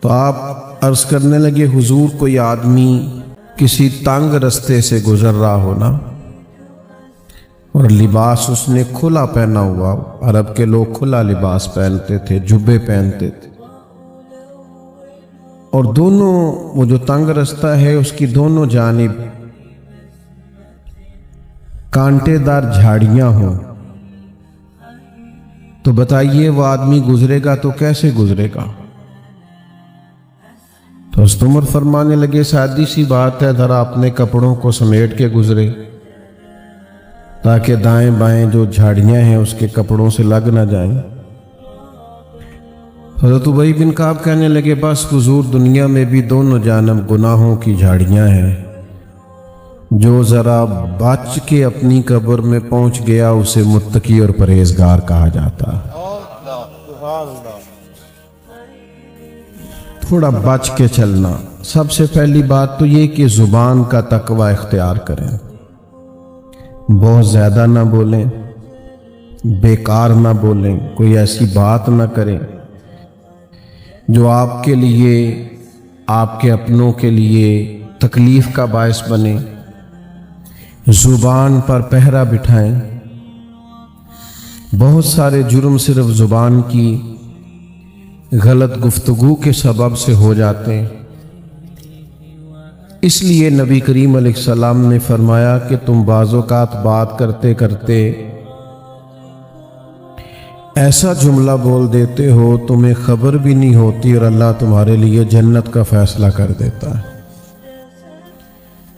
تو آپ عرض کرنے لگے حضور کوئی آدمی کسی تنگ رستے سے گزر رہا ہو نا، اور لباس اس نے کھلا پہنا ہوا، عرب کے لوگ کھلا لباس پہنتے تھے، جبے پہنتے تھے، اور دونوں وہ جو تنگ رستہ ہے اس کی دونوں جانب کانٹے دار جھاڑیاں ہوں، تو بتائیے وہ آدمی گزرے گا تو کیسے گزرے گا؟ تو حضرت عمر فرمانے لگے سادی سی بات ہے، ذرا اپنے کپڑوں کو سمیٹ کے گزرے تاکہ دائیں بائیں جو جھاڑیاں ہیں اس کے کپڑوں سے لگ نہ جائیں۔ حضرت ابی بن کعب کہنے لگے بس حضور دنیا میں بھی دونوں جانب گناہوں کی جھاڑیاں ہیں، جو ذرا بچ کے اپنی قبر میں پہنچ گیا اسے متقی اور پرہیزگار کہا جاتا ہے۔ تھوڑا بچ کے چلنا، سب سے پہلی بات تو یہ کہ زبان کا تقوی اختیار کریں، بہت زیادہ نہ بولیں، بیکار نہ بولیں، کوئی ایسی بات نہ کریں جو آپ کے لیے، آپ کے اپنوں کے لیے تکلیف کا باعث بنے۔ زبان پر پہرا بٹھائیں، بہت سارے جرم صرف زبان کی غلط گفتگو کے سبب سے ہو جاتے ہیں، اس لیے نبی کریم علیہ السلام نے فرمایا کہ تم بعض اوقات بات کرتے کرتے ایسا جملہ بول دیتے ہو تمہیں خبر بھی نہیں ہوتی اور اللہ تمہارے لیے جنت کا فیصلہ کر دیتا ہے،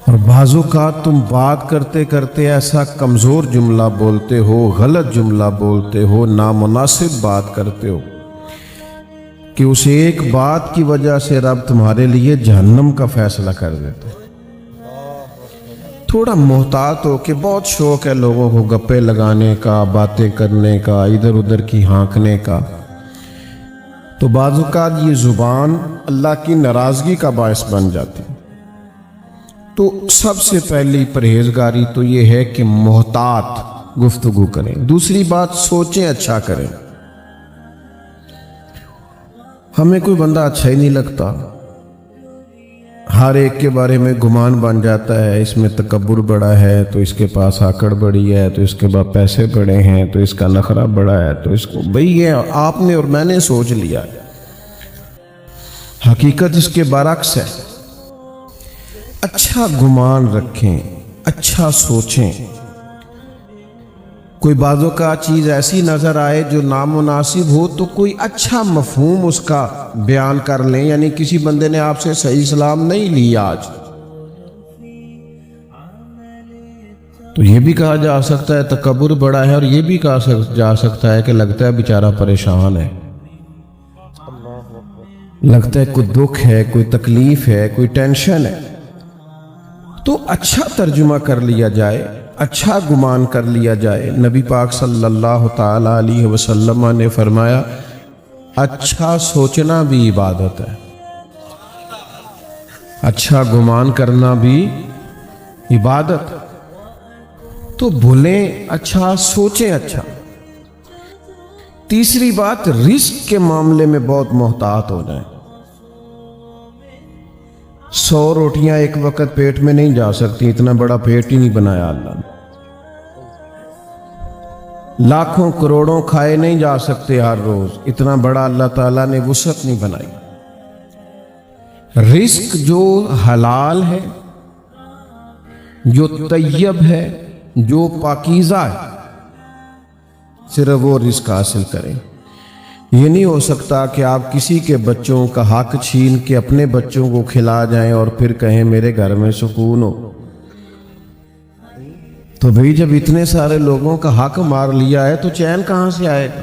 اور بعض اوقات تم بات کرتے کرتے ایسا کمزور جملہ بولتے ہو، غلط جملہ بولتے ہو، نامناسب بات کرتے ہو کہ اس ایک بات کی وجہ سے رب تمہارے لیے جہنم کا فیصلہ کر دیتا ہے۔ تھوڑا محتاط ہو کہ بہت شوق ہے لوگوں کو گپے لگانے کا، باتیں کرنے کا، ادھر ادھر کی ہانکنے کا، تو بعض اوقات یہ زبان اللہ کی ناراضگی کا باعث بن جاتی۔ تو سب سے پہلی پرہیزگاری تو یہ ہے کہ محتاط گفتگو کریں۔ دوسری بات سوچیں، اچھا کریں۔ ہمیں کوئی بندہ اچھا ہی نہیں لگتا، ہر ایک کے بارے میں گمان بن جاتا ہے، اس میں تکبر بڑا ہے تو اس کے پاس آکڑ بڑی ہے، تو اس کے بعد پیسے بڑے ہیں تو اس کا نخرہ بڑا ہے، تو اس کو بھئی یہ آپ نے اور میں نے سوچ لیا ہے، حقیقت اس کے برعکس ہے۔ اچھا گمان رکھیں، اچھا سوچیں۔ کوئی بعضوں کا چیز ایسی نظر آئے جو نامناسب ہو تو کوئی اچھا مفہوم اس کا بیان کر لیں، یعنی کسی بندے نے آپ سے صحیح سلام نہیں لی آج، تو یہ بھی کہا جا سکتا ہے تکبر بڑا ہے، اور یہ بھی کہا جا سکتا ہے کہ لگتا ہے بیچارہ پریشان ہے، لگتا ہے کوئی دکھ ہے، کوئی تکلیف ہے، کوئی ٹینشن ہے، تو اچھا ترجمہ کر لیا جائے، اچھا گمان کر لیا جائے۔ نبی پاک صلی اللہ تعالی علیہ وسلم نے فرمایا اچھا سوچنا بھی عبادت ہے، اچھا گمان کرنا بھی عبادت، تو بھولیں اچھا، سوچیں اچھا۔ تیسری بات، رزق کے معاملے میں بہت محتاط ہو جائیں۔ 100 روٹیاں ایک وقت پیٹ میں نہیں جا سکتی، اتنا بڑا پیٹ ہی نہیں بنایا اللہ نے۔ لاکھوں کروڑوں کھائے نہیں جا سکتے ہر روز، اتنا بڑا اللہ تعالیٰ نے وسعت نہیں بنائی۔ رزق جو حلال ہے، جو طیب ہے، جو پاکیزہ ہے، صرف وہ رزق حاصل کریں۔ یہ نہیں ہو سکتا کہ آپ کسی کے بچوں کا حق چھین کے اپنے بچوں کو کھلا جائیں اور پھر کہیں میرے گھر میں سکون ہو۔ تو بھئی جب اتنے سارے لوگوں کا حق مار لیا ہے تو چین کہاں سے آئے گا،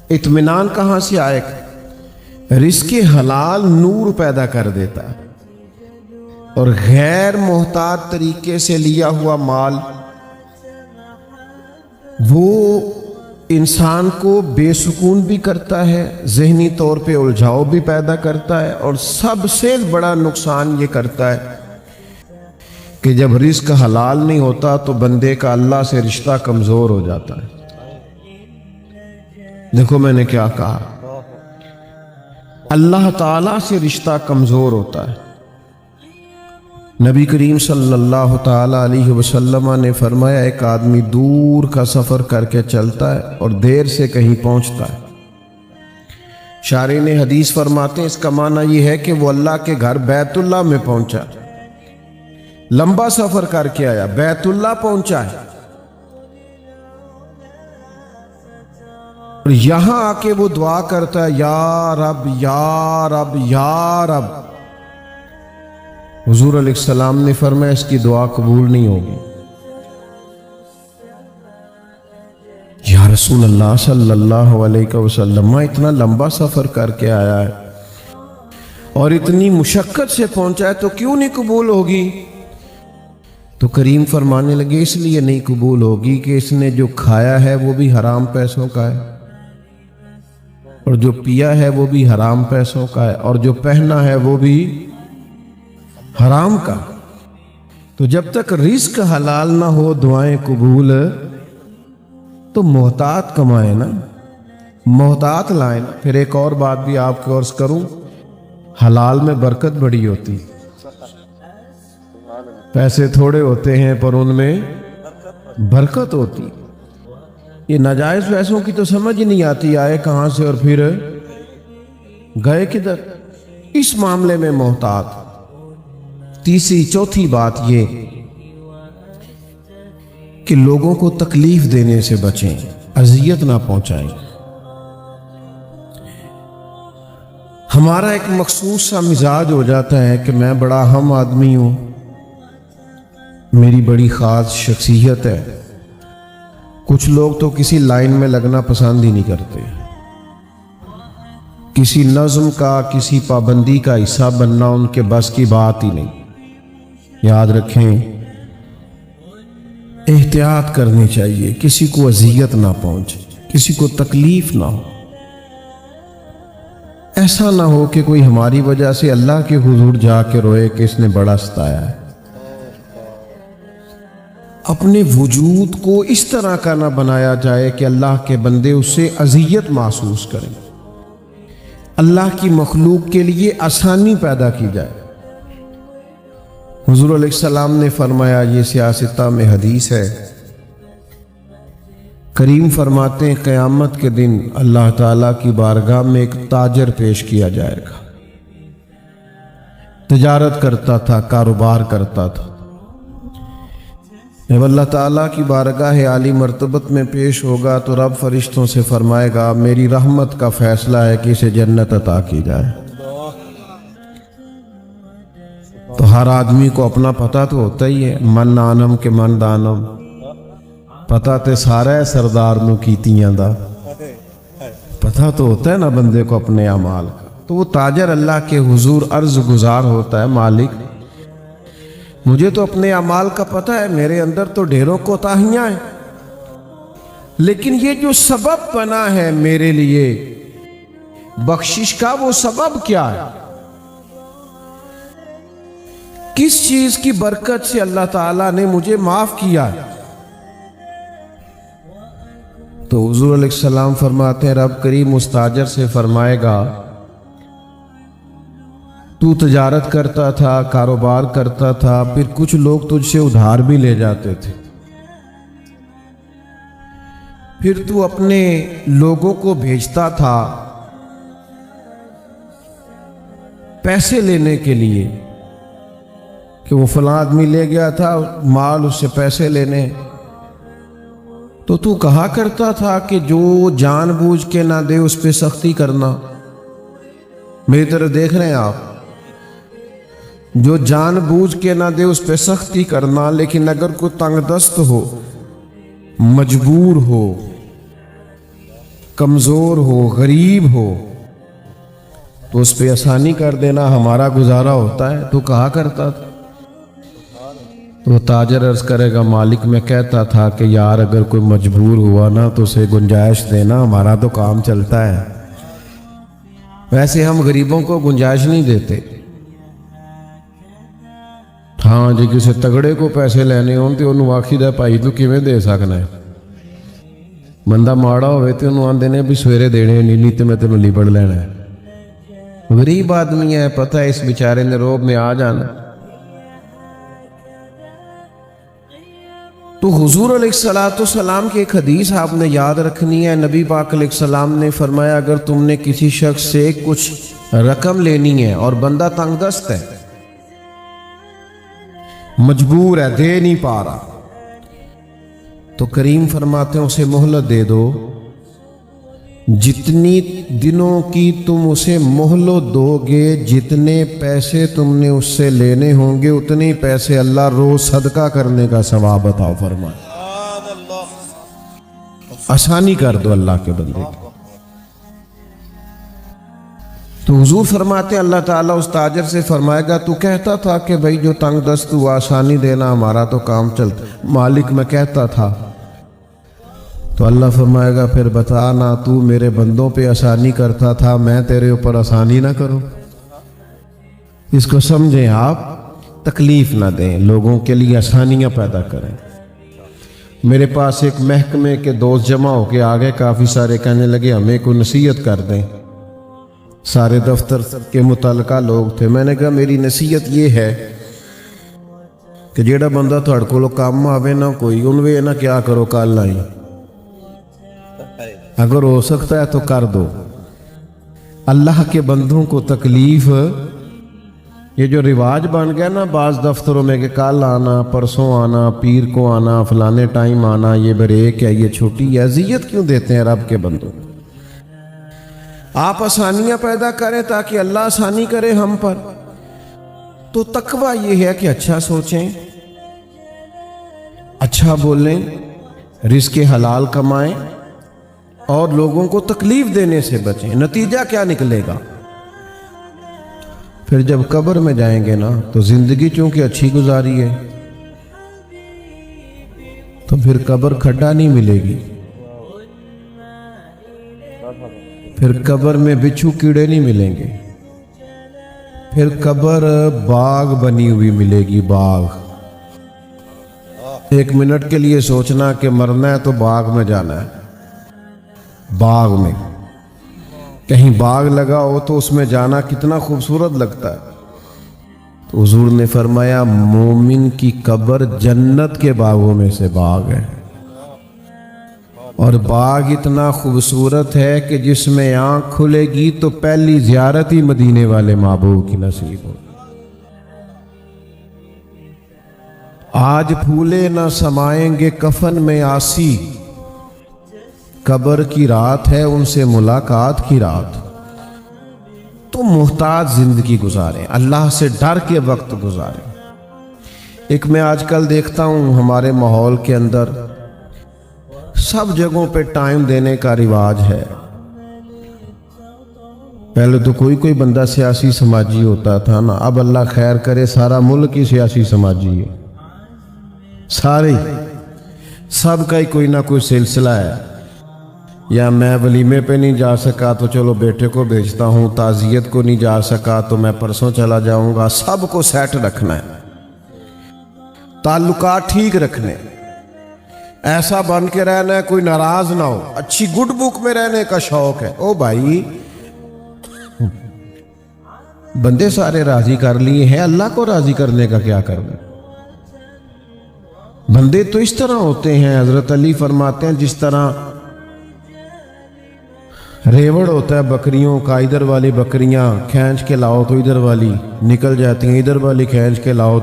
اطمینان کہاں سے آئے گا؟ رزق حلال نور پیدا کر دیتا ہے، اور غیر محتاط طریقے سے لیا ہوا مال وہ انسان کو بے سکون بھی کرتا ہے، ذہنی طور پہ الجھاؤ بھی پیدا کرتا ہے، اور سب سے بڑا نقصان یہ کرتا ہے کہ جب رزق حلال نہیں ہوتا تو بندے کا اللہ سے رشتہ کمزور ہو جاتا ہے۔ دیکھو میں نے کیا کہا، اللہ تعالیٰ سے رشتہ کمزور ہوتا ہے۔ نبی کریم صلی اللہ تعالیٰ علیہ وسلم نے فرمایا ایک آدمی دور کا سفر کر کے چلتا ہے اور دیر سے کہیں پہنچتا ہے۔ شارحین حدیث فرماتے ہیں اس کا معنی یہ ہے کہ وہ اللہ کے گھر بیت اللہ میں پہنچا، لمبا سفر کر کے آیا، بیت اللہ پہنچا ہے، اور یہاں آ کے وہ دعا کرتا ہے یا رب یا رب یا رب۔ حضور علیہ السلام نے فرمایا اس کی دعا قبول نہیں ہوگی۔ یا رسول اللہ صلی اللہ علیہ وسلم اتنا لمبا سفر کر کے آیا ہے اور اتنی مشقت سے پہنچا ہے تو کیوں نہیں قبول ہوگی؟ تو کریم فرمانے لگے اس لیے نہیں قبول ہوگی کہ اس نے جو کھایا ہے وہ بھی حرام پیسوں کا ہے، اور جو پیا ہے وہ بھی حرام پیسوں کا ہے، اور جو پہنا ہے وہ بھی حرام کا۔ تو جب تک رزق حلال نہ ہو دعائیں قبول، تو محتاط کمائیں نا، محتاط لائیں نا۔ پھر ایک اور بات بھی آپ کو عرض کروں، حلال میں برکت بڑی ہوتی، پیسے تھوڑے ہوتے ہیں پر ان میں برکت ہوتی۔ یہ ناجائز پیسوں کی تو سمجھ ہی نہیں آتی آئے کہاں سے اور پھر گئے کدھر۔ اس معاملے میں محتاط۔ تیسری چوتھی بات یہ کہ لوگوں کو تکلیف دینے سے بچیں، اذیت نہ پہنچائیں۔ ہمارا ایک مخصوص سا مزاج ہو جاتا ہے کہ میں بڑا اہم آدمی ہوں، میری بڑی خاص شخصیت ہے۔ کچھ لوگ تو کسی لائن میں لگنا پسند ہی نہیں کرتے، کسی نظم کا کسی پابندی کا حصہ بننا ان کے بس کی بات ہی نہیں۔ یاد رکھیں احتیاط کرنی چاہیے، کسی کو اذیت نہ پہنچے، کسی کو تکلیف نہ ہو۔ ایسا نہ ہو کہ کوئی ہماری وجہ سے اللہ کے حضور جا کے روئے کہ اس نے بڑا ستایا ہے۔ اپنے وجود کو اس طرح کا نہ بنایا جائے کہ اللہ کے بندے اس سے اذیت محسوس کریں، اللہ کی مخلوق کے لیے آسانی پیدا کی جائے۔ حضور علیہ السلام نے فرمایا، یہ سیاستہ میں حدیث ہے، کریم فرماتے ہیں قیامت کے دن اللہ تعالیٰ کی بارگاہ میں ایک تاجر پیش کیا جائے گا، تجارت کرتا تھا، کاروبار کرتا تھا۔ جب اللہ تعالیٰ کی بارگاہ عالی مرتبت میں پیش ہوگا تو رب فرشتوں سے فرمائے گا میری رحمت کا فیصلہ ہے کہ اسے جنت عطا کی جائے۔ تو ہر آدمی کو اپنا پتہ تو ہوتا ہی ہے، من نانم کے من دانم، پتہ تے سارا ہے سردار نو کیتیاں دا، پتہ تو ہوتا ہے نا بندے کو اپنے اعمال کا۔ تو وہ تاجر اللہ کے حضور عرض گزار ہوتا ہے، مالک مجھے تو اپنے اعمال کا پتہ ہے، میرے اندر تو ڈھیروں کوتاہیاں ہیں، لیکن یہ جو سبب بنا ہے میرے لیے بخشش کا، وہ سبب کیا ہے؟ کس چیز کی برکت سے اللہ تعالیٰ نے مجھے معاف کیا ہے؟ تو حضور علیہ السلام فرماتے ہیں رب کریم اس تاجر سے فرمائے گا تو تجارت کرتا تھا، کاروبار کرتا تھا، پھر کچھ لوگ تجھ سے ادھار بھی لے جاتے تھے، پھر تو اپنے لوگوں کو بھیجتا تھا پیسے لینے کے لیے کہ وہ فلاں آدمی لے گیا تھا مال، اس سے پیسے لینے، تو کہا کرتا تھا کہ جو جان بوجھ کے نہ دے اس پہ سختی کرنا۔ میری طرف دیکھ رہے ہیں آپ، جو جان بوجھ کے نہ دے اس پہ سختی کرنا، لیکن اگر کوئی تنگ دست ہو، مجبور ہو، کمزور ہو، غریب ہو، تو اس پہ آسانی کر دینا، ہمارا گزارا ہوتا ہے۔ تو کہا کرتا تھا، تو تاجر عرض کرے گا مالک میں کہتا تھا کہ یار اگر کوئی مجبور ہوا نا تو اسے گنجائش دینا، ہمارا تو کام چلتا ہے، ویسے ہم غریبوں کو گنجائش نہیں دیتے۔ ہاں جی کسی تگڑے کو پیسے لینے ہوں تو انہوں آخیدہ پائی تو کیویں دے سکنا ہے، بندہ ماڑا ہوئے تو انہوں آندے نے بھی سویرے دینے نہیں تو میں تینوں لبڑ لینا ہے، غریب آدمی ہے، پتہ ہے اس بیچارے نے روب میں آ جانا۔ تو حضور علیہ السلام کی ایک حدیث آپ نے یاد رکھنی ہے۔ نبی پاک علیہ السلام نے فرمایا اگر تم نے کسی شخص سے کچھ رقم لینی ہے اور بندہ تنگ دست ہے، مجبور ہے، دے نہیں پا رہا، تو کریم فرماتے ہیں اسے مہلت دے دو، جتنی دنوں کی تم اسے مہلت دو گے، جتنے پیسے تم نے اس سے لینے ہوں گے اتنے پیسے اللہ روز صدقہ کرنے کا ثواب عطا فرمائے۔ آسانی کر دو اللہ کے بندے کی۔ تو حضور فرماتے ہیں اللہ تعالیٰ اس تاجر سے فرمائے گا تو کہتا تھا کہ بھائی جو تنگ دست ہوا آسانی دینا ہمارا تو کام چلتا، مالک میں کہتا تھا، تو اللہ فرمائے گا پھر بتا نا تو میرے بندوں پہ آسانی کرتا تھا، میں تیرے اوپر آسانی نہ کروں۔ اس کو سمجھیں، آپ تکلیف نہ دیں، لوگوں کے لیے آسانیاں پیدا کریں۔ میرے پاس ایک محکمے کے دوست جمع ہو کے آگے، کافی سارے کہنے لگے ہمیں کوئی نصیحت کر دیں، سارے دفتر کے متعلقہ لوگ تھے۔ میں نے کہا میری نصیحت یہ ہے کہ جیڑا بندہ تھوڑے کولوں کام آوے نہ کوئی انوے نہ کیا کرو کل آئی، اگر ہو سکتا ہے تو کر دو۔ اللہ کے بندوں کو تکلیف، یہ جو رواج بن گیا نا بعض دفتروں میں کہ کل آنا، پرسوں آنا، پیر کو آنا، فلانے ٹائم آنا، یہ بریک ہے، یہ چھٹی ہے، اذیت کیوں دیتے ہیں رب کے بندوں؟ آپ آسانیاں پیدا کریں تاکہ اللہ آسانی کرے ہم پر۔ تو تقویٰ یہ ہے کہ اچھا سوچیں، اچھا بولیں، رزق حلال کمائیں اور لوگوں کو تکلیف دینے سے بچیں۔ نتیجہ کیا نکلے گا؟ پھر جب قبر میں جائیں گے نا تو زندگی چونکہ اچھی گزاری ہے تو پھر قبر کھڈا نہیں ملے گی، پھر قبر میں بچھو کیڑے نہیں ملیں گے، پھر قبر باغ بنی ہوئی ملے گی، باغ۔ ایک منٹ کے لیے سوچنا کہ مرنا ہے تو باغ میں جانا ہے، باغ میں کہیں باغ لگا ہو تو اس میں جانا کتنا خوبصورت لگتا ہے۔ تو حضور نے فرمایا مومن کی قبر جنت کے باغوں میں سے باغ ہے، اور باغ اتنا خوبصورت ہے کہ جس میں آنکھ کھلے گی تو پہلی زیارت ہی مدینے والے محبوب کی نصیب ہو۔ آج پھولے نہ سمائیں گے کفن میں آسی، قبر کی رات ہے ان سے ملاقات کی رات۔ تو محتاط زندگی گزاریں، اللہ سے ڈر کے وقت گزاریں۔ ایک میں آج کل دیکھتا ہوں ہمارے ماحول کے اندر سب جگہوں پہ ٹائم دینے کا رواج ہے۔ پہلے تو کوئی بندہ سیاسی سماجی ہوتا تھا نا، اب اللہ خیر کرے سارا ملک ہی سیاسی سماجی ہے، سارے سب کا ہی کوئی نہ کوئی سلسلہ ہے۔ یا میں ولیمے پہ نہیں جا سکا تو چلو بیٹے کو بھیجتا ہوں، تعزیت کو نہیں جا سکا تو میں پرسوں چلا جاؤں گا۔ سب کو سیٹ رکھنا ہے، تعلقات ٹھیک رکھنے، ایسا بن کے رہنا ہے کوئی ناراض نہ ہو، اچھی گڈ بک میں رہنے کا شوق ہے۔ او بھائی بندے سارے راضی کر لیے ہیں، اللہ کو راضی کرنے کا کیا کرنا؟ بندے تو اس طرح ہوتے ہیں، حضرت علی فرماتے ہیں جس طرح ریوڑ ہوتا ہے بکریوں کا، ادھر والی بکریاں کھینچ کے لاؤ تو ادھر والی نکل جاتی ہیں، ادھر والی کھینچ کے لاؤ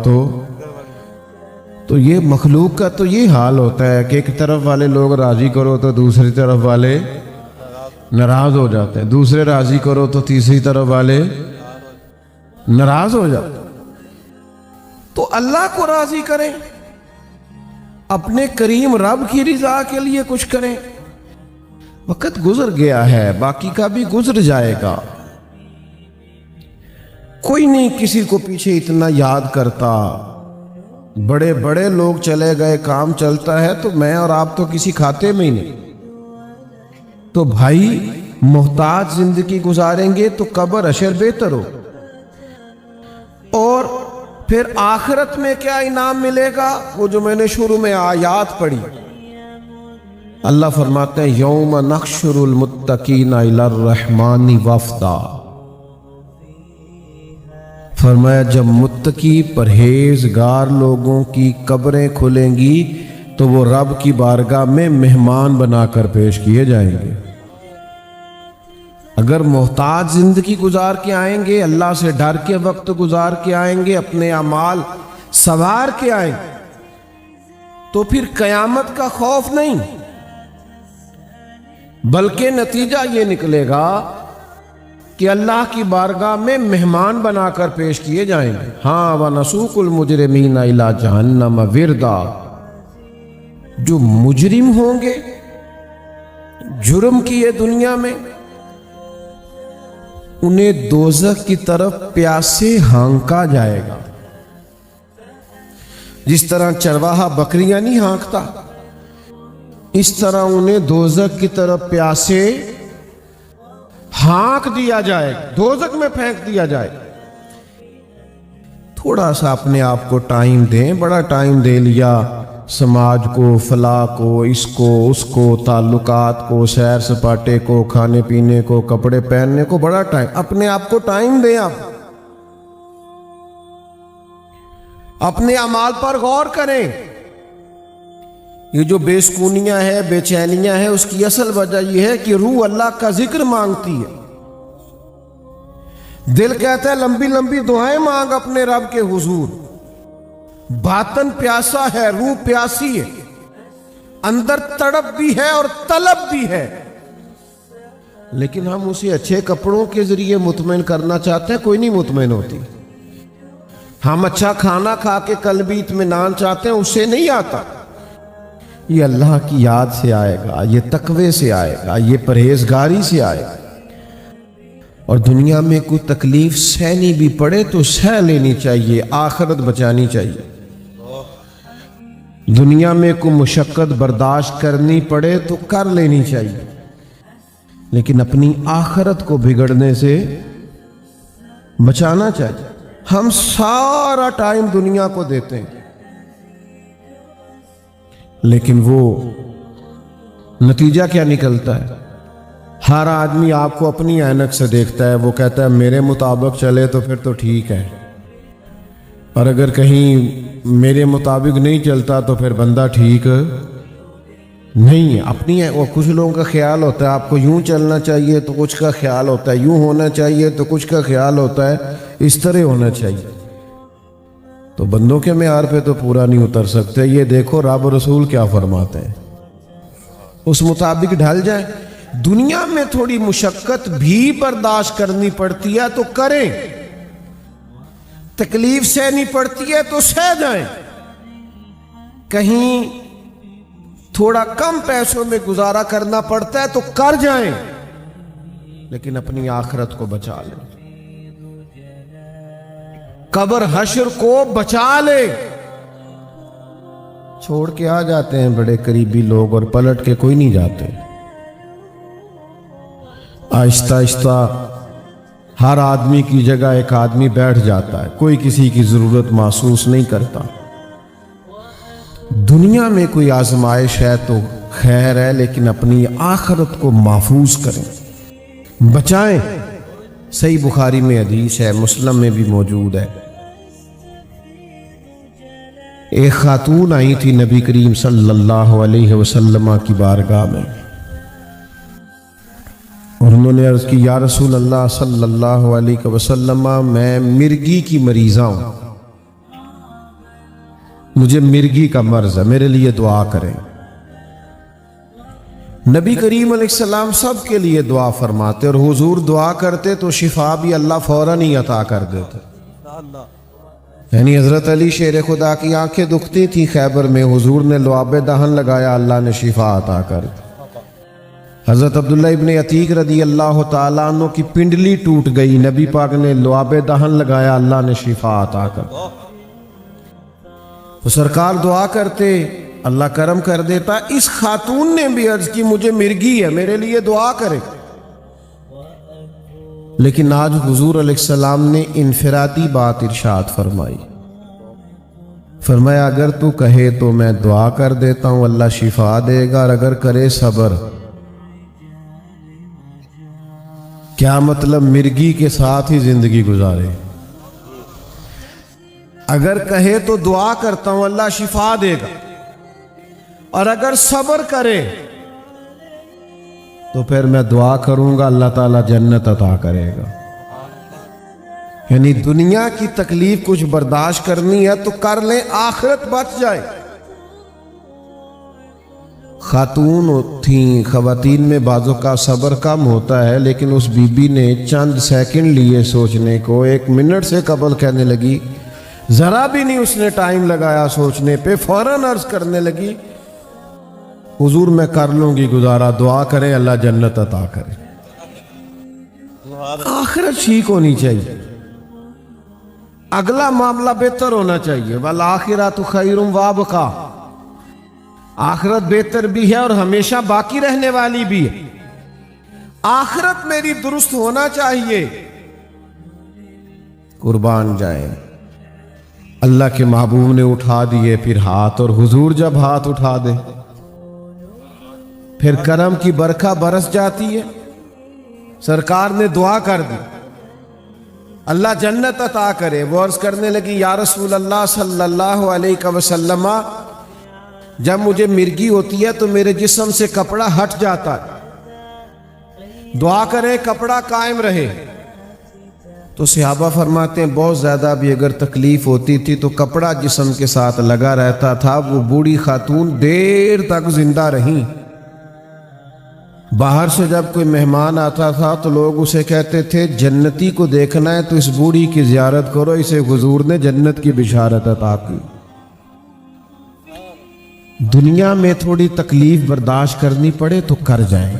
تو یہ مخلوق کا تو یہ حال ہوتا ہے کہ ایک طرف والے لوگ راضی کرو تو دوسری طرف والے ناراض ہو جاتے ہیں، دوسرے راضی کرو تو تیسری طرف والے ناراض ہو جاتے ہیں۔ تو اللہ کو راضی کریں، اپنے کریم رب کی رضا کے لیے کچھ کریں۔ وقت گزر گیا ہے، باقی کا بھی گزر جائے گا، کوئی نہیں کسی کو پیچھے اتنا یاد کرتا۔ بڑے بڑے لوگ چلے گئے، کام چلتا ہے، تو میں اور آپ تو کسی کھاتے میں ہی نہیں۔ تو بھائی محتاج زندگی گزاریں گے تو قبر اشر بہتر ہو، اور پھر آخرت میں کیا انعام ملے گا؟ وہ جو میں نے شروع میں آیات پڑھی، اللہ فرماتے ہیں یوم نحشر المتقین الی الرحمن وفدا، فرمایا جب متقی پرہیزگار لوگوں کی قبریں کھلیں گی تو وہ رب کی بارگاہ میں مہمان بنا کر پیش کیے جائیں گے۔ اگر محتاج زندگی گزار کے آئیں گے، اللہ سے ڈر کے وقت گزار کے آئیں گے، اپنے اعمال سنوار کے آئیں گے، تو پھر قیامت کا خوف نہیں، بلکہ نتیجہ یہ نکلے گا کہ اللہ کی بارگاہ میں مہمان بنا کر پیش کیے جائیں گے۔ ہاں وَنَسُوقُ الْمُجْرِمِينَ إِلَىٰ جَهَنَّمَ وِرْدًا، جو مجرم ہوں گے، جرم کیے دنیا میں، انہیں دوزخ کی طرف پیاسے ہانکا جائے گا۔ جس طرح چرواہا بکریاں نہیں ہانکتا، اس طرح انہیں دوزخ کی طرف پیاسے ہانک دیا جائے، دوزخ میں پھینک دیا جائے۔ تھوڑا سا اپنے آپ کو ٹائم دیں، بڑا ٹائم دے لیا سماج کو، فلاح کو، اس کو اس کو، تعلقات کو، سیر سپاٹے کو، کھانے پینے کو، کپڑے پہننے کو، بڑا ٹائم، اپنے آپ کو ٹائم دیں۔ آپ اپنے اعمال پر غور کریں۔ یہ جو بے سکونیاں ہے، بے چینیاں ہے، اس کی اصل وجہ یہ ہے کہ روح اللہ کا ذکر مانگتی ہے۔ دل کہتا ہے لمبی لمبی دعائیں مانگ اپنے رب کے حضور، باطن پیاسا ہے، روح پیاسی ہے، اندر تڑپ بھی ہے اور طلب بھی ہے، لیکن ہم اسے اچھے کپڑوں کے ذریعے مطمئن کرنا چاہتے ہیں، کوئی نہیں مطمئن ہوتی۔ ہم اچھا کھانا کھا کے قلبی اطمینان چاہتے ہیں، اس سے نہیں آتا۔ یہ اللہ کی یاد سے آئے گا، یہ تقوی سے آئے گا، یہ پرہیزگاری سے آئے گا۔ اور دنیا میں کوئی تکلیف سہنی بھی پڑے تو سہ لینی چاہیے، آخرت بچانی چاہیے۔ دنیا میں کوئی مشقت برداشت کرنی پڑے تو کر لینی چاہیے، لیکن اپنی آخرت کو بگڑنے سے بچانا چاہیے۔ ہم سارا ٹائم دنیا کو دیتے ہیں، لیکن وہ نتیجہ کیا نکلتا ہے؟ ہر آدمی آپ کو اپنی عینک سے دیکھتا ہے، وہ کہتا ہے میرے مطابق چلے تو پھر تو ٹھیک ہے، اور اگر کہیں میرے مطابق نہیں چلتا تو پھر بندہ ٹھیک نہیں ہے۔ اپنی ہے، وہ کچھ لوگوں کا خیال ہوتا ہے آپ کو یوں چلنا چاہیے، تو کچھ کا خیال ہوتا ہے یوں ہونا چاہیے، تو کچھ کا خیال ہوتا ہے اس طرح ہونا چاہیے۔ تو بندوں کے معیار پہ تو پورا نہیں اتر سکتے۔ یہ دیکھو رب رسول کیا فرماتے ہیں، اس مطابق ڈھل جائیں۔ دنیا میں تھوڑی مشقت بھی برداشت کرنی پڑتی ہے تو کریں، تکلیف سہنی پڑتی ہے تو سہ جائیں، کہیں تھوڑا کم پیسوں میں گزارا کرنا پڑتا ہے تو کر جائیں، لیکن اپنی آخرت کو بچا لیں، قبر حشر کو بچا لیں۔ چھوڑ کے آ جاتے ہیں بڑے قریبی لوگ اور پلٹ کے کوئی نہیں جاتے۔ آہستہ آہستہ ہر آدمی کی جگہ ایک آدمی بیٹھ جاتا ہے، کوئی کسی کی ضرورت محسوس نہیں کرتا۔ دنیا میں کوئی آزمائش ہے تو خیر ہے، لیکن اپنی آخرت کو محفوظ کریں، بچائیں۔ صحیح بخاری میں حدیث ہے، مسلم میں بھی موجود ہے۔ ایک خاتون آئی تھی نبی کریم صلی اللہ علیہ وسلم کی بارگاہ میں، اور انہوں نے عرض کی یا رسول اللہ صلی اللہ علیہ وسلم، میں مرگی کی مریضہ ہوں، مجھے مرگی کا مرض ہے، میرے لیے دعا کریں۔ نبی کریم علیہ السلام سب کے لیے دعا فرماتے، اور حضور دعا کرتے تو شفا بھی اللہ فوراً ہی عطا کر دیتے۔ یعنی حضرت علی شیر خدا کی آنکھیں دکھتی تھی خیبر میں، حضور نے لعاب دہن لگایا، اللہ نے شفا عطا کر دی۔ حضرت عبداللہ ابن عتیق رضی اللہ تعالیٰ عنہ کی پنڈلی ٹوٹ گئی، نبی پاک نے لعاب دہن لگایا، اللہ نے شفا عطا کر دی۔ تو سرکار دعا کرتے، اللہ کرم کر دیتا۔ اس خاتون نے بھی عرض کی مجھے مرگی ہے، میرے لیے دعا کرے، لیکن آج حضور علیہ السلام نے انفرادی بات ارشاد فرمائی، فرمایا اگر تو کہے تو میں دعا کر دیتا ہوں، اللہ شفا دے گا، اور اگر کرے صبر۔ کیا مطلب؟ مرگی کے ساتھ ہی زندگی گزارے، اگر کہے تو دعا کرتا ہوں اللہ شفا دے گا، اور اگر صبر کرے تو پھر میں دعا کروں گا اللہ تعالیٰ جنت عطا کرے گا۔ یعنی دنیا کی تکلیف کچھ برداشت کرنی ہے تو کر لیں، آخرت بچ جائے۔ خاتون تھیں، خواتین میں بعضوں کا صبر کم ہوتا ہے، لیکن اس بی بی نے چند سیکنڈ لیے سوچنے کو، 1 منٹ سے قبل کہنے لگی، ذرا بھی نہیں اس نے ٹائم لگایا سوچنے پہ، فوراً عرض کرنے لگی حضور میں کر لوں گی گزارا، دعا کریں اللہ جنت عطا کرے۔ آخرت ٹھیک ہونی چاہیے، اگلا معاملہ بہتر ہونا چاہیے۔ والآخرۃ خیر وابقیٰ، آخرت بہتر بھی ہے اور ہمیشہ باقی رہنے والی بھی ہے۔ آخرت میری درست ہونا چاہیے۔ قربان جائیں، اللہ کے محبوب نے اٹھا دیے پھر ہاتھ، اور حضور جب ہاتھ اٹھا دے پھر کرم کی برکھا برس جاتی ہے۔ سرکار نے دعا کر دی اللہ جنت عطا کرے۔ وہ عرض کرنے لگی یا رسول اللہ صلی اللہ علیہ وسلم، جب مجھے مرگی ہوتی ہے تو میرے جسم سے کپڑا ہٹ جاتا ہے، دعا کریں کپڑا قائم رہے۔ تو صحابہ فرماتے ہیں بہت زیادہ بھی اگر تکلیف ہوتی تھی تو کپڑا جسم کے ساتھ لگا رہتا تھا۔ وہ بوڑھی خاتون دیر تک زندہ رہیں۔ باہر سے جب کوئی مہمان آتا تھا تو لوگ اسے کہتے تھے جنتی کو دیکھنا ہے تو اس بوڑھی کی زیارت کرو، اسے حضور نے جنت کی بشارت عطا کی۔ دنیا میں تھوڑی تکلیف برداشت کرنی پڑے تو کر جائیں،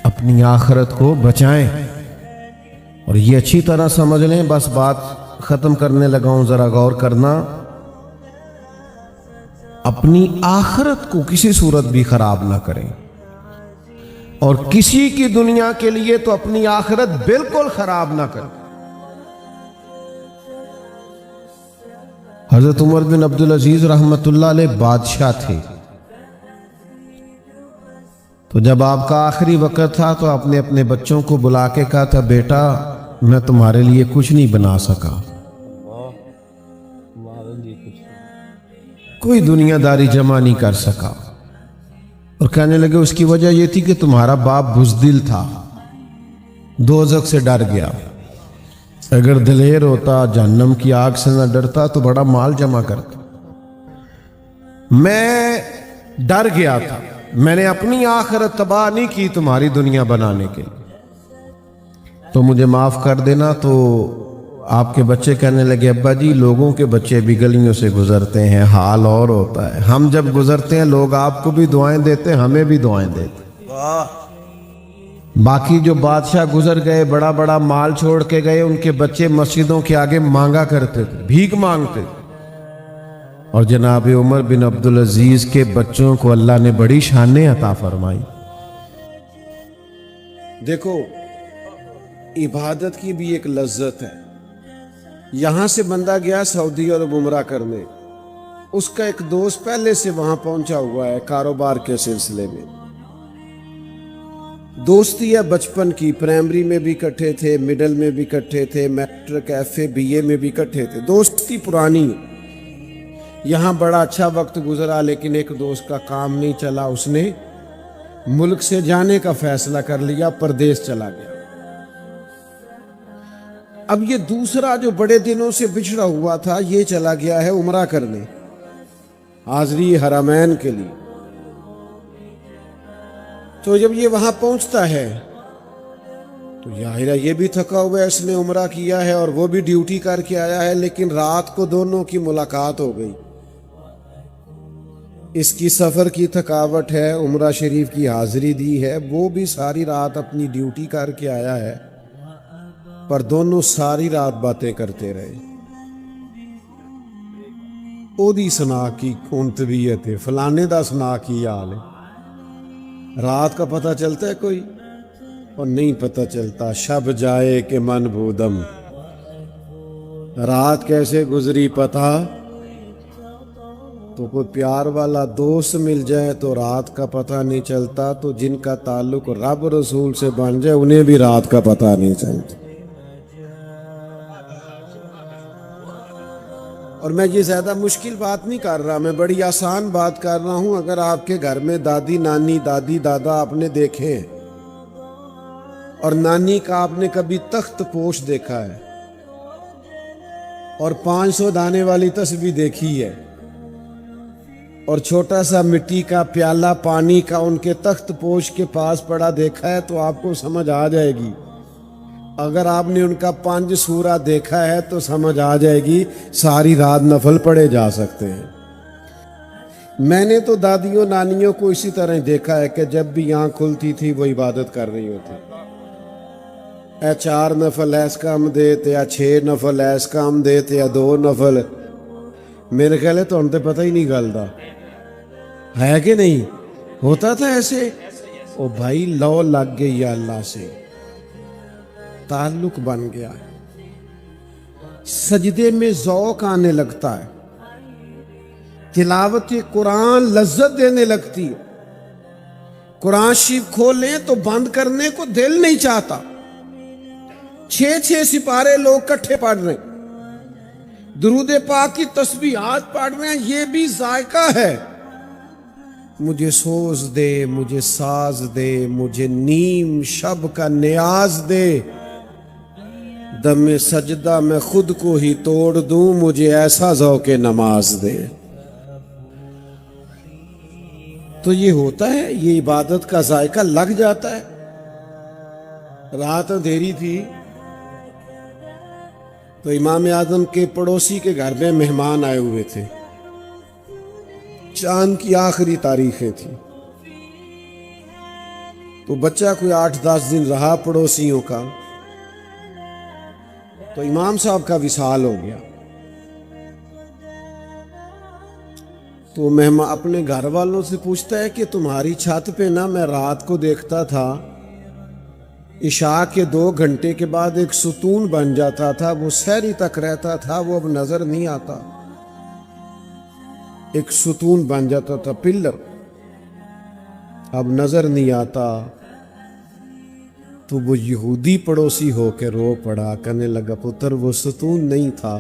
اپنی آخرت کو بچائیں۔ اور یہ اچھی طرح سمجھ لیں، بس بات ختم کرنے لگا ہوں، ذرا غور کرنا، اپنی آخرت کو کسی صورت بھی خراب نہ کریں، اور کسی کی دنیا کے لیے تو اپنی آخرت بالکل خراب نہ کریں۔ حضرت عمر بن عبدالعزیز رحمۃ اللہ علیہ بادشاہ تھے، تو جب آپ کا آخری وقت تھا تو آپ نے اپنے بچوں کو بلا کے کہا تھا بیٹا میں تمہارے لیے کچھ نہیں بنا سکا، کوئی دنیا داری جمع نہیں کر سکا، اور کہنے لگے اس کی وجہ یہ تھی کہ تمہارا باپ بزدل تھا، دوزخ سے ڈر گیا، اگر دلیر ہوتا جہنم کی آگ سے نہ ڈرتا تو بڑا مال جمع کرتا۔ میں ڈر گیا تھا، میں نے اپنی آخرت تباہ نہیں کی تمہاری دنیا بنانے کے لیے، تو مجھے معاف کر دینا۔ تو آپ کے بچے کہنے لگے ابا جی لوگوں کے بچے بھی گلیوں سے گزرتے ہیں، حال اور ہوتا ہے، ہم جب گزرتے ہیں لوگ آپ کو بھی دعائیں دیتے ہیں، ہمیں بھی دعائیں دیتے ہیں۔ باقی جو بادشاہ گزر گئے، بڑا بڑا مال چھوڑ کے گئے، ان کے بچے مسجدوں کے آگے مانگا کرتے تھے، بھیک مانگتے تھے، اور جناب عمر بن عبدالعزیز کے بچوں کو اللہ نے بڑی شانیں عطا فرمائی۔ دیکھو عبادت کی بھی ایک لذت ہے۔ یہاں سے بندہ گیا سعودی عرب عمرہ کرنے، اس کا ایک دوست پہلے سے وہاں پہنچا ہوا ہے کاروبار کے سلسلے میں، دوستی ہے بچپن کی، پرائمری میں بھی اکٹھے تھے، مڈل میں بھی اکٹھے تھے، میٹرک ایف اے بی اے میں بھی اکٹھے تھے، دوستی پرانی۔ یہاں بڑا اچھا وقت گزرا، لیکن ایک دوست کا کام نہیں چلا، اس نے ملک سے جانے کا فیصلہ کر لیا، پردیس چلا گیا۔ اب یہ دوسرا جو بڑے دنوں سے بچھڑا ہوا تھا یہ چلا گیا ہے عمرہ کرنے، حاضری حرمین کے لیے۔ تو جب یہ وہاں پہنچتا ہے تو ظاہر ہے یہ بھی تھکا ہوا ہے، اس نے عمرہ کیا ہے اور وہ بھی ڈیوٹی کر کے آیا ہے، لیکن رات کو دونوں کی ملاقات ہو گئی۔ اس کی سفر کی تھکاوٹ ہے، عمرہ شریف کی حاضری دی ہے، وہ بھی ساری رات اپنی ڈیوٹی کر کے آیا ہے، پر دونوں ساری رات باتیں کرتے رہے۔ او دی سنا کی کون طبیعت ہے، فلانے دا سنا کی حال ہے، رات کا پتہ چلتا ہے کوئی اور نہیں پتہ چلتا۔ شب جائے کہ من بودم، رات کیسے گزری پتہ، تو کوئی پیار والا دوست مل جائے تو رات کا پتہ نہیں چلتا، تو جن کا تعلق رب رسول سے بن جائے انہیں بھی رات کا پتہ نہیں چلتا۔ اور میں یہ زیادہ مشکل بات نہیں کر رہا، میں بڑی آسان بات کر رہا ہوں۔ اگر آپ کے گھر میں دادی نانی دادی دادا آپ نے دیکھے ہیں اور نانی کا آپ نے کبھی تخت پوش دیکھا ہے اور 500 دانے والی تسبیح دیکھی ہے اور چھوٹا سا مٹی کا پیالہ پانی کا ان کے تخت پوش کے پاس پڑا دیکھا ہے تو آپ کو سمجھ آ جائے گی۔ اگر آپ نے ان کا 5 سورہ دیکھا ہے تو سمجھ آ جائے گی ساری رات نفل پڑھے جا سکتے ہیں۔ میں نے تو دادیوں نانیوں کو اسی طرح دیکھا ہے کہ جب بھی آنکھ کھلتی تھی وہ عبادت کر رہی ہوتی، 4 نفل ایس کام دیتے یا 6 نفل ایس کام دیتے یا 2 نفل۔ میرے خیال ہے تو ہم تے پتہ ہی نہیں گلدا ہے کہ نہیں ہوتا تھا ایسے۔ او بھائی لو لگ گئی یا اللہ سے، تعلق بن گیا ہے، سجدے میں ذوق آنے لگتا ہے، تلاوت قرآن لذت دینے لگتی ہے۔ قرآن شریف کھولیں تو بند کرنے کو دل نہیں چاہتا، 6 سپارے لوگ کٹھے پڑھ رہے ہیں، درود پاک کی تسبیحات پڑھ رہے ہیں، یہ بھی ذائقہ ہے۔ مجھے سوز دے، مجھے ساز دے، مجھے نیم شب کا نیاز دے، دم سجدہ میں خود کو ہی توڑ دوں، مجھے ایسا ذوق نماز دے۔ تو یہ ہوتا ہے، یہ عبادت کا ذائقہ لگ جاتا ہے۔ رات اندھیری تھی تو امام اعظم کے پڑوسی کے گھر میں مہمان آئے ہوئے تھے، چاند کی آخری تاریخیں تھیں، تو بچہ کوئی 8-10 دن رہا پڑوسیوں کا، تو امام صاحب کا وصال ہو گیا۔ تو مہمان اپنے گھر والوں سے پوچھتا ہے کہ تمہاری چھت پہ نا میں رات کو دیکھتا تھا عشاء کے 2 گھنٹے کے بعد ایک ستون بن جاتا تھا، وہ سحری تک رہتا تھا، وہ اب نظر نہیں آتا۔ ایک ستون بن جاتا تھا، پلر، اب نظر نہیں آتا۔ تو وہ یہودی پڑوسی ہو کے رو پڑا، کہنے لگا پتر وہ ستون نہیں تھا،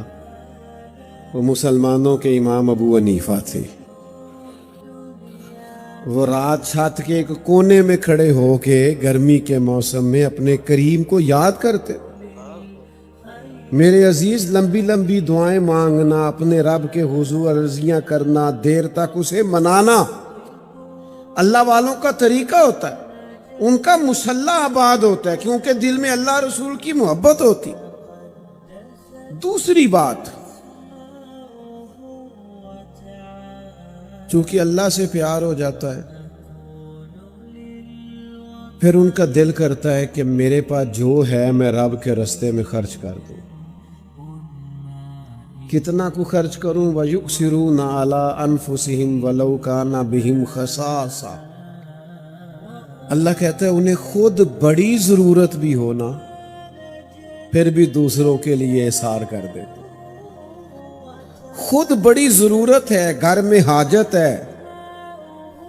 وہ مسلمانوں کے امام ابو حنیفہ تھے۔ وہ رات چھت کے ایک کونے میں کھڑے ہو کے گرمی کے موسم میں اپنے کریم کو یاد کرتے۔ میرے عزیز، لمبی لمبی دعائیں مانگنا، اپنے رب کے حضور عرضیاں کرنا، دیر تک اسے منانا اللہ والوں کا طریقہ ہوتا ہے، ان کا مسلح آباد ہوتا ہے، کیونکہ دل میں اللہ رسول کی محبت ہوتی۔ دوسری بات، چونکہ اللہ سے پیار ہو جاتا ہے، پھر ان کا دل کرتا ہے کہ میرے پاس جو ہے میں رب کے رستے میں خرچ کر دوں۔ کتنا کو خرچ کروں؟ وَيُؤْثِرُونَ عَلَىٰ أَنفُسِهِمْ وَلَوْ كَانَ بِهِمْ خَصَاصَةٌ۔ اللہ کہتا ہے انہیں خود بڑی ضرورت بھی ہونا پھر بھی دوسروں کے لیے احسار کر دیتے۔ خود بڑی ضرورت ہے، گھر میں حاجت ہے،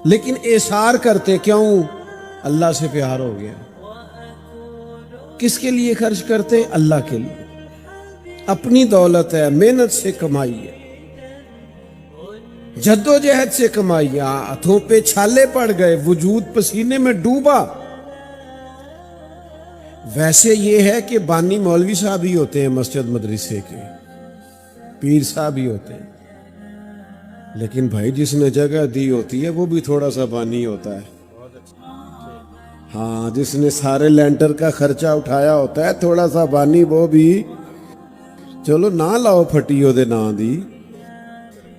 لیکن احسار کرتے کیوں؟ اللہ سے پیار ہو گیا۔ کس کے لیے خرچ کرتے؟ اللہ کے لیے۔ اپنی دولت ہے، محنت سے کمائی ہے، جد و جہد سے کمائی ہے، ہاتھوں پہ چھالے پڑ گئے، وجود پسینے میں ڈوبا۔ ویسے یہ ہے کہ بانی مولوی صاحب ہی ہوتے ہیں مسجد مدرسے کے، پیر صاحب ہی ہوتے ہیں، لیکن بھائی جس نے جگہ دی ہوتی ہے وہ بھی تھوڑا سا بانی ہوتا ہے۔ ہاں، جس نے سارے لینٹر کا خرچہ اٹھایا ہوتا ہے تھوڑا سا بانی وہ بھی، چلو نہ لاؤ پھٹی ہو دے نہ دی،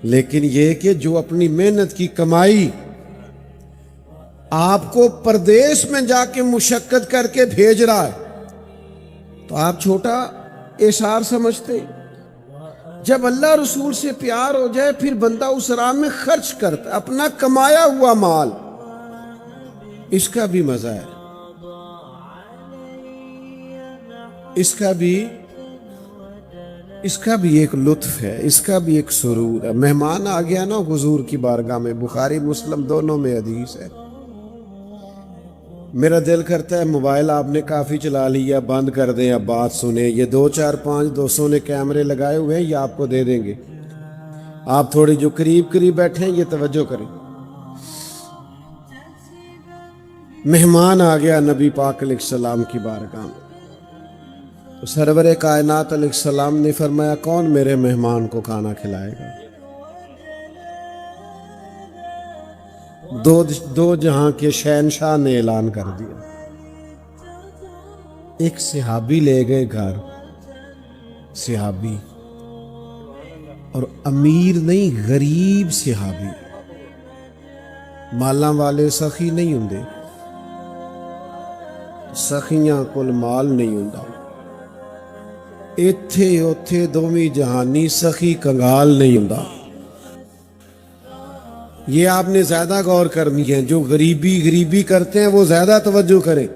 لیکن یہ کہ جو اپنی محنت کی کمائی آپ کو پردیس میں جا کے مشقت کر کے بھیج رہا ہے تو آپ چھوٹا احسار سمجھتے۔ جب اللہ رسول سے پیار ہو جائے پھر بندہ اس راہ میں خرچ کرتا ہے اپنا کمایا ہوا مال، اس کا بھی مزہ ہے، اس کا بھی ایک لطف ہے، اس کا بھی ایک سرور ہے۔ مہمان آ گیا نا حضور کی بارگاہ میں، بخاری مسلم دونوں میں حدیث ہے، میرا دل کرتا ہے موبائل آپ نے کافی چلا لیا، بند کر دیں، اب بات سنیں۔ یہ 2 4 5 200 نے کیمرے لگائے ہوئے ہیں، یہ آپ کو دے دیں گے، آپ تھوڑی جو قریب قریب بیٹھے ہیں یہ توجہ کریں. مہمان آ گیا نبی پاک علیہ السلام کی بارگاہ میں، تو سرور کائنات علیہ السلام نے فرمایا کون میرے مہمان کو کھانا کھلائے گا؟ دو جہاں کے شہنشاہ نے اعلان کر دیا. ایک صحابی لے گئے گھر، صحابی، اور امیر نہیں، غریب صحابی، مالاں والے سخی نہیں ہوندے، سخیاں کل مال نہیں ہوندا. ایتھے اوتھے دوویں جہانی سخی کنگال نہیں ہوندا. یہ آپ نے زیادہ غور کرنی ہے. جو غریبی کرتے ہیں وہ زیادہ توجہ کریں.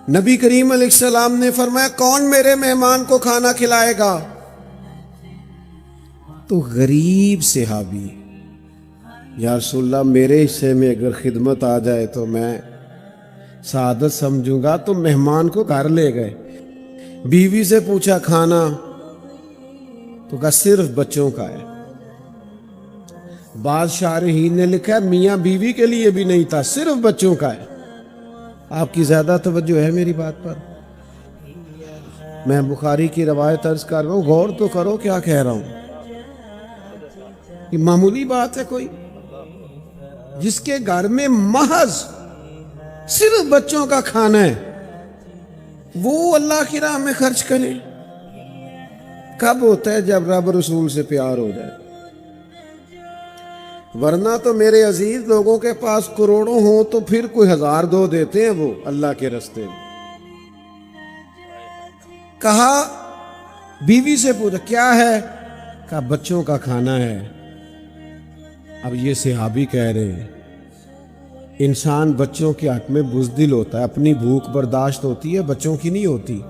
نبی کریم علیہ السلام نے فرمایا کون میرے مہمان کو کھانا کھلائے گا؟ تو غریب صحابی، یا رسول اللہ میرے حصے میں اگر خدمت آ جائے تو میں سعادت سمجھوں گا. تو مہمان کو گھر لے گئے. بیوی سے پوچھا کھانا، تو کہا صرف بچوں کا ہے. بعض شارحین نے لکھا ہے میاں بیوی کے لیے بھی نہیں تھا، صرف بچوں کا ہے. آپ کی زیادہ توجہ ہے میری بات پر؟ میں بخاری کی روایت عرض کر رہا ہوں، غور تو کرو کیا کہہ رہا ہوں. یہ معمولی بات ہے کوئی؟ جس کے گھر میں محض صرف بچوں کا کھانا ہے وہ اللہ کی راہ میں خرچ کرے. کب ہوتا ہے؟ جب رب رسول سے پیار ہو جائے. ورنہ تو میرے عزیز لوگوں کے پاس کروڑوں ہوں تو پھر کوئی 1000 دو دیتے ہیں وہ اللہ کے رستے میں. کہا بیوی سے پوچھا کیا ہے؟ کہا بچوں کا کھانا ہے. اب یہ صحابی کہہ رہے ہیں انسان بچوں کے حق میں بزدل ہوتا ہے، اپنی بھوک برداشت ہوتی ہے، بچوں کی نہیں ہوتی.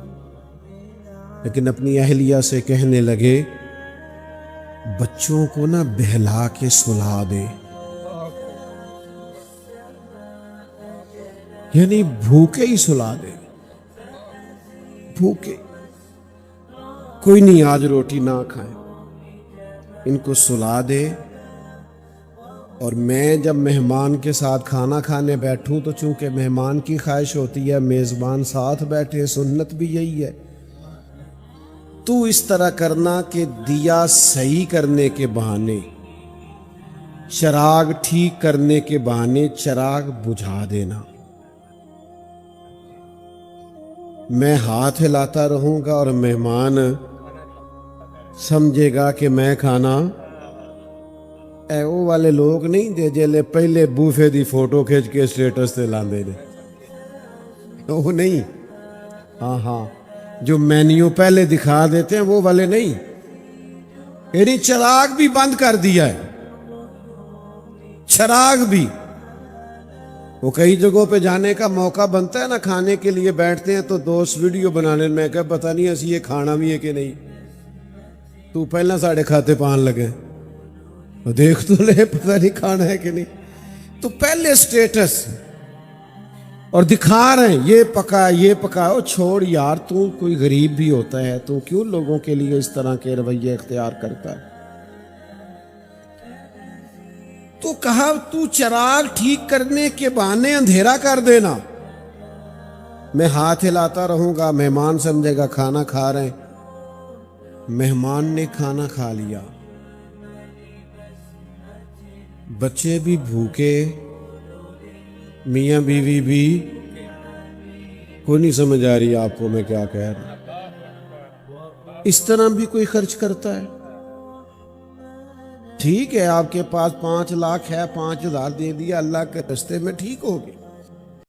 لیکن اپنی اہلیہ سے کہنے لگے بچوں کو نہ بہلا کے سلا دے، یعنی بھوکے ہی سلا دے. بھوکے، کوئی نہیں آج روٹی نہ کھائیں، ان کو سلا دے. اور میں جب مہمان کے ساتھ کھانا کھانے بیٹھوں تو چونکہ مہمان کی خواہش ہوتی ہے میزبان ساتھ بیٹھے، سنت بھی یہی ہے. تو اس طرح کرنا کہ دیا صحیح کرنے کے بہانے، چراغ ٹھیک کرنے کے بہانے چراغ بجھا دینا. میں ہاتھ ہلاتا رہوں گا اور مہمان سمجھے گا کہ میں کھانا اے وہ والے لوگ نہیں دے جیلے پہلے بوفے دی فوٹو کھینچ کے سٹیٹس تے لاندے نے، وہ نہیں. ہاں جو مینیو پہلے دکھا دیتے ہیں وہ والے نہیں. یعنی چراغ بھی بند کر دیا ہے، چراغ بھی. وہ کئی جگہوں پہ جانے کا موقع بنتا ہے نا، کھانے کے لیے بیٹھتے ہیں تو دوست ویڈیو بنانے میں کہ پتہ نہیں اسی یہ کھانا بھی ہے کہ نہیں، تو پہلا ساڑھے کھاتے پان لگے دیکھ تو لے پتہ نہیں کھانا ہے کہ نہیں. تو پہلے سٹیٹس اور دکھا رہے ہیں یہ پکا یہ پکاؤ. چھوڑ یار، تو کوئی غریب بھی ہوتا ہے، تو کیوں لوگوں کے لیے اس طرح کے رویے اختیار کرتا ہے؟ تو کہا تو چراغ ٹھیک کرنے کے بہانے اندھیرا کر دینا. میں ہاتھ ہلاتا رہوں گا، مہمان سمجھے گا کھانا کھا رہے ہیں. مہمان نے کھانا کھا لیا، بچے بھی بھوکے، میاں بیوی بھی. کوئی نہیں سمجھ آ رہی آپ کو میں کیا کہہ رہا ہوں؟ اس طرح بھی کوئی خرچ کرتا ہے؟ ٹھیک ہے آپ کے پاس 5 لاکھ ہے، 5000 دے دیا اللہ کے رستے میں، ٹھیک ہوگی.